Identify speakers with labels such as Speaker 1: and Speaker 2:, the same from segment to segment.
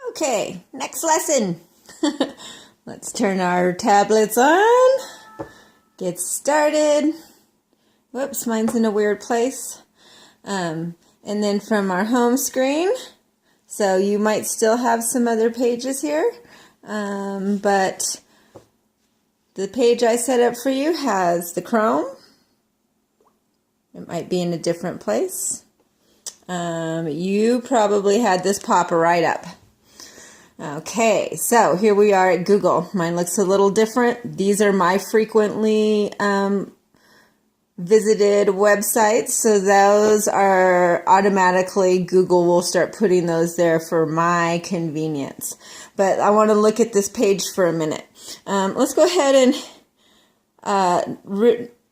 Speaker 1: Okay, next lesson. Let's turn our tablets on. Get started. Whoops, mine's in a weird place. And then from our home screen, so you might still have some other pages here, but the page I set up for you has the Chrome. It might be in a different place. You probably had this pop right up. Okay, so here we are at Google. Mine looks a little different. These are my frequently visited websites, so those are automatically, Google will start putting those there for my convenience. But I want to look at this page for a minute. Let's go ahead and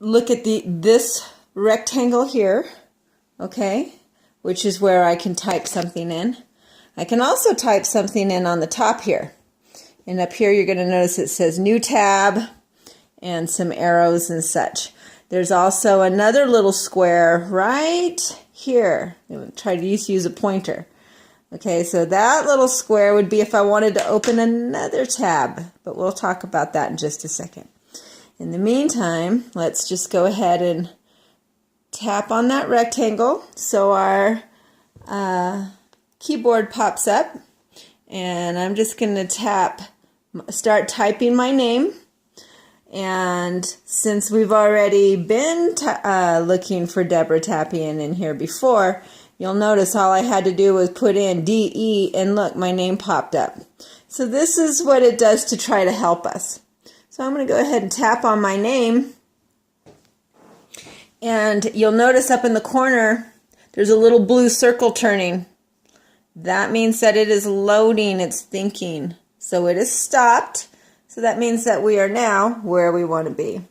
Speaker 1: look at this rectangle here, okay, which is where I can type something in. I can also type something in on the top here. And up here you're going to notice it says New Tab and some arrows and such. There's also another little square right here. I'm going to try to use a pointer. Okay, so that little square would be if I wanted to open another tab, but we'll talk about that in just a second. In the meantime, let's just go ahead and tap on that rectangle so our keyboard pops up, and I'm just going to start typing my name. And since we've already been looking for Deborah Tappian in here before, you'll notice all I had to do was put in DE, and look, my name popped up. So this is what it does to try to help us. So I'm going to go ahead and tap on my name, and you'll notice up in the corner there's a little blue circle turning. That means that it is loading, it's thinking. So it is stopped. So that means that we are now where we want to be.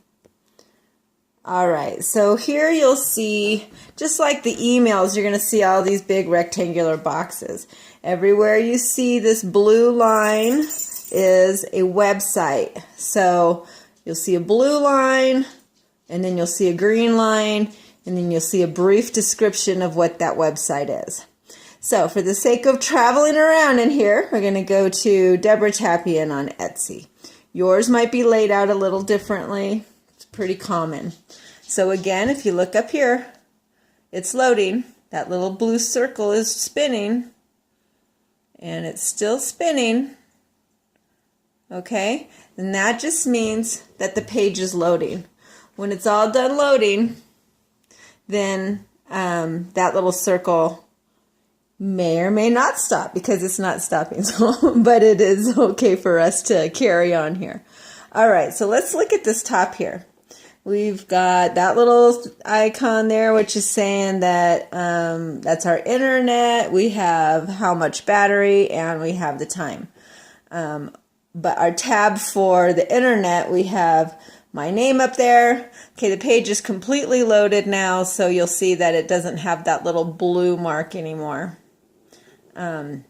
Speaker 1: Alright, so here you'll see, just like the emails, you're going to see all these big rectangular boxes. Everywhere you see this blue line is a website. So you'll see a blue line, and then you'll see a green line, and then you'll see a brief description of what that website is. So for the sake of traveling around in here, we're going to go to Deborah Tappian on Etsy. Yours might be laid out a little differently. It's pretty common. So again, if you look up here, it's loading. That little blue circle is spinning, and it's still spinning. Okay, and that just means that the page is loading. When it's all done loading, then that little circle may or may not stop, because it's not stopping, so, but it is okay for us to carry on here. Alright, so let's look at this top here. We've got that little icon there, which is saying that that's our internet. We have how much battery, and we have the time. But our tab for the internet, we have my name up there. Okay, the page is completely loaded now, so you'll see that it doesn't have that little blue mark anymore. Then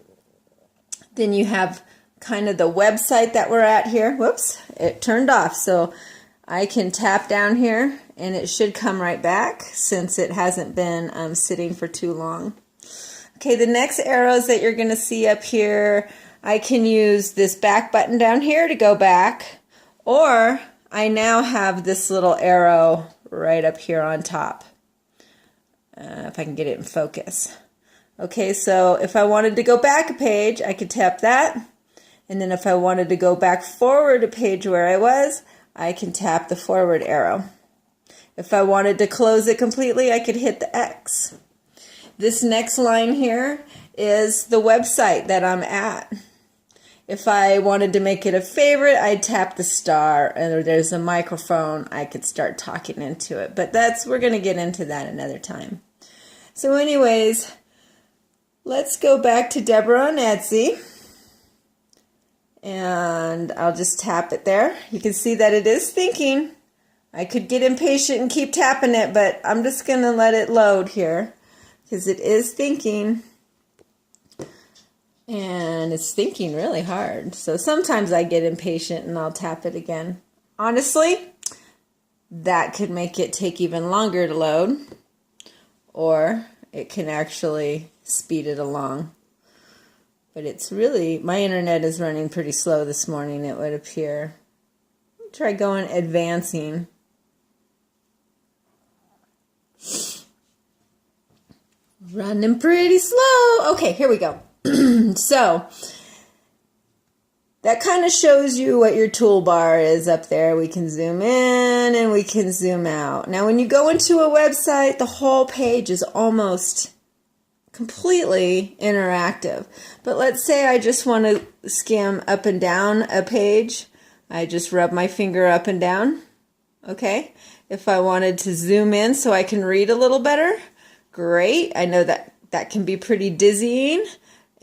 Speaker 1: you have kind of the website that we're at here. Whoops, it turned off. So I can tap down here, and it should come right back since it hasn't been sitting for too long. Okay, the next arrows that you're going to see up here, I can use this back button down here to go back, or I now have this little arrow right up here on top. If I can get it in focus. Okay, so if I wanted to go back a page, I could tap that. And then if I wanted to go back forward a page where I was, I can tap the forward arrow. If I wanted to close it completely, I could hit the X. This next line here is the website that I'm at. If I wanted to make it a favorite, I'd tap the star, and there's a microphone. I could start talking into it. But we're going to get into that another time. So anyways, let's go back to Deborah on Etsy. And I'll just tap it there. You can see that it is thinking. I could get impatient and keep tapping it, but I'm just going to let it load here, because it is thinking. And it's thinking really hard. So sometimes I get impatient and I'll tap it again. Honestly, that could make it take even longer to load, or it can actually speed it along. But it's really, my internet is running pretty slow this morning, it would appear. Try going advancing. Running pretty slow. Okay, here we go. So, that kind of shows you what your toolbar is up there. We can zoom in and we can zoom out. Now, when you go into a website, the whole page is almost completely interactive. But let's say I just want to skim up and down a page. I just rub my finger up and down. Okay. If I wanted to zoom in so I can read a little better, great. I know that that can be pretty dizzying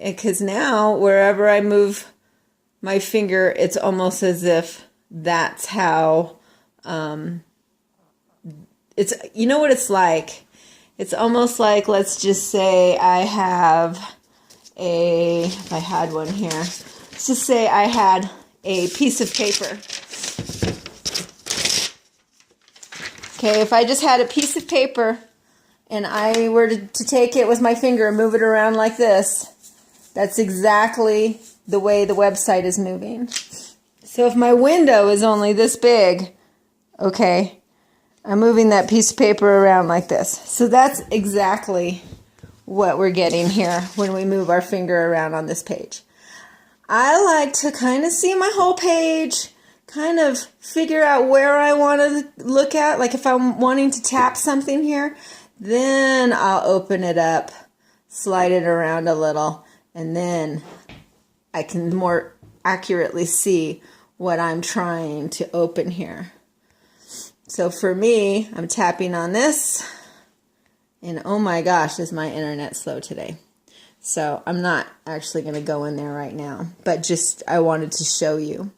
Speaker 1: because now wherever I move my finger, it's almost as if that's how, it's, you know what it's like? It's almost like, let's just say I have if I had one here, let's just say I had a piece of paper. Okay, if I just had a piece of paper and I were to take it with my finger and move it around like this, that's exactly the way the website is moving. So if my window is only this big, okay, I'm moving that piece of paper around like this. So that's exactly what we're getting here when we move our finger around on this page. I like to kind of see my whole page, kind of figure out where I want to look at. Like if I'm wanting to tap something here, then I'll open it up, slide it around a little, and then I can more accurately see what I'm trying to open here. So for me, I'm tapping on this, and oh my gosh, is my internet slow today. So I'm not actually going to go in there right now, but just I wanted to show you.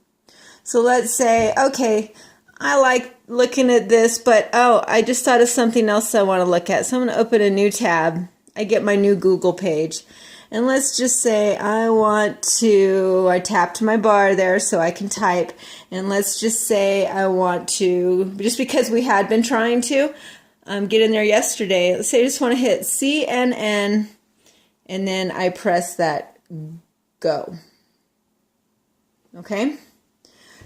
Speaker 1: So let's say, okay, I like looking at this, but oh, I just thought of something else I want to look at. So I'm going to open a new tab. I get my new Google page. And let's just say I tapped my bar there so I can type. And let's just say I want to, just because we had been trying to get in there yesterday, let's say I just want to hit CNN and then I press that go. Okay?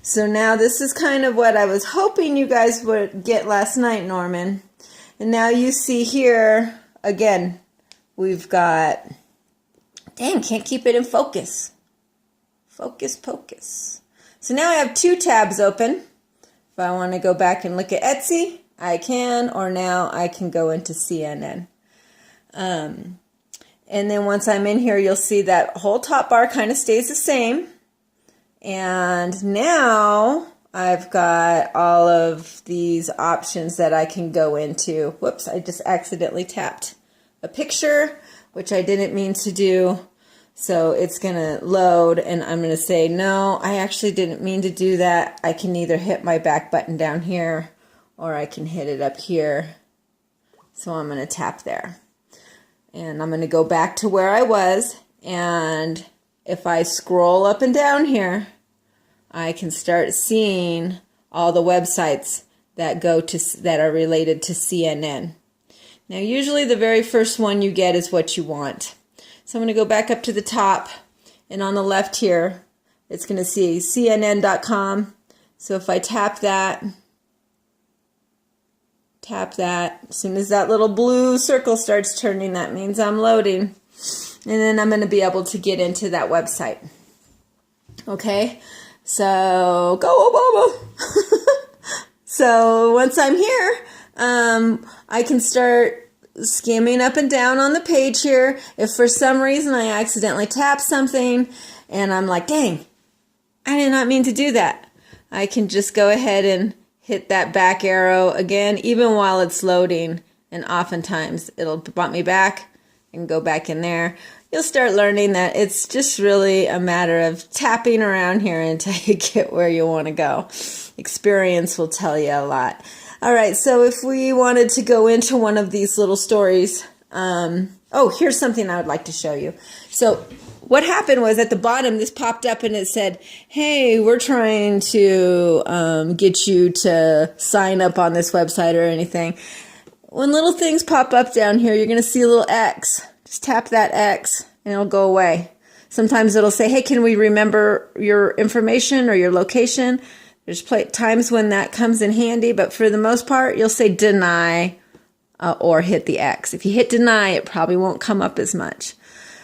Speaker 1: So now this is kind of what I was hoping you guys would get last night, Norman. And now you see here, again, we've got... Dang, can't keep it in focus. Focus, pocus. So now I have two tabs open. If I want to go back and look at Etsy, I can, or now I can go into CNN. And then once I'm in here, you'll see that whole top bar kind of stays the same. And now I've got all of these options that I can go into. Whoops, I just accidentally tapped a picture, which I didn't mean to do. So it's going to load and I'm going to say, no, I actually didn't mean to do that. I can either hit my back button down here or I can hit it up here. So I'm going to tap there. And I'm going to go back to where I was. And if I scroll up and down here, I can start seeing all the websites that that are related to CNN. Now, usually the very first one you get is what you want. So I'm going to go back up to the top, and on the left here, it's going to see CNN.com. So if I tap that, as soon as that little blue circle starts turning, that means I'm loading. And then I'm going to be able to get into that website. Okay, so go Obama! So once I'm here, I can start skimming up and down on the page here. If for some reason I accidentally tap something and I'm like, dang, I did not mean to do that, I can just go ahead and hit that back arrow again, even while it's loading, and oftentimes it'll bump me back and go back in there. You'll start learning that it's just really a matter of tapping around here until you get where you want to go. Experience will tell you a lot. All right, so if we wanted to go into one of these little stories, oh, here's something I would like to show you. So what happened was at the bottom, this popped up and it said, hey, we're trying to get you to sign up on this website or anything. When little things pop up down here, you're going to see a little X. Just tap that X and it'll go away. Sometimes it'll say, hey, can we remember your information or your location? There's times when that comes in handy, but for the most part, you'll say deny or hit the X. If you hit deny, it probably won't come up as much.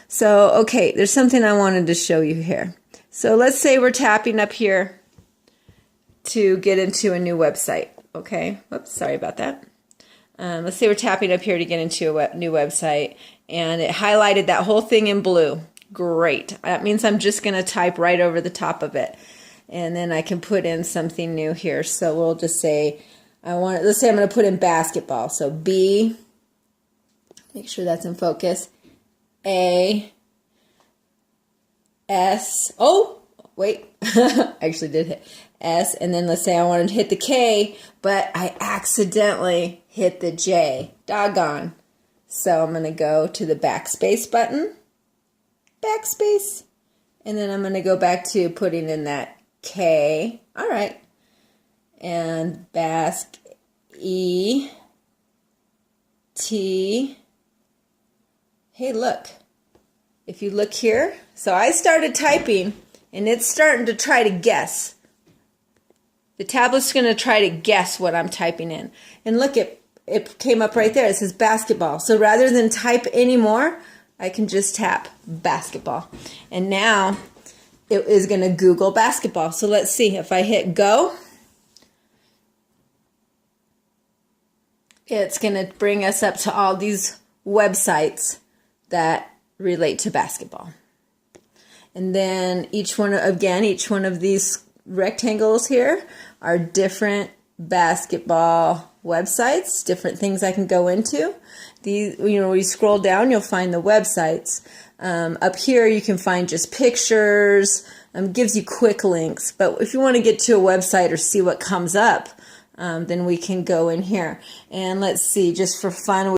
Speaker 1: So, okay, there's something I wanted to show you here. So let's say we're tapping up here to get into a new website, okay? Whoops, sorry about that. Let's say we're tapping up here to get into a new website, and it highlighted that whole thing in blue. Great. That means I'm just going to type right over the top of it, and then I can put in something new here. So we'll just say, let's say I'm going to put in basketball. So B, make sure that's in focus, A, S, oh, wait, I actually did hit S, and then let's say I wanted to hit the K, but I accidentally hit the J. Doggone. So I'm going to go to the backspace button, backspace, and then I'm going to go back to putting in that K. All right. And Bask, E, T. Hey, look. If you look here, so I started typing, and it's starting to try to guess. The tablet's going to try to guess what I'm typing in. And look, it came up right there. It says basketball. So rather than type anymore, I can just tap basketball. And now it is going to Google basketball. So let's see. If I hit go, it's going to bring us up to all these websites that relate to basketball. And then each one of these rectangles here are different basketball websites, different things I can go into. These, when you scroll down, you'll find the websites. Up here, you can find just pictures, gives you quick links. But if you want to get to a website or see what comes up, then we can go in here. And let's see, just for fun,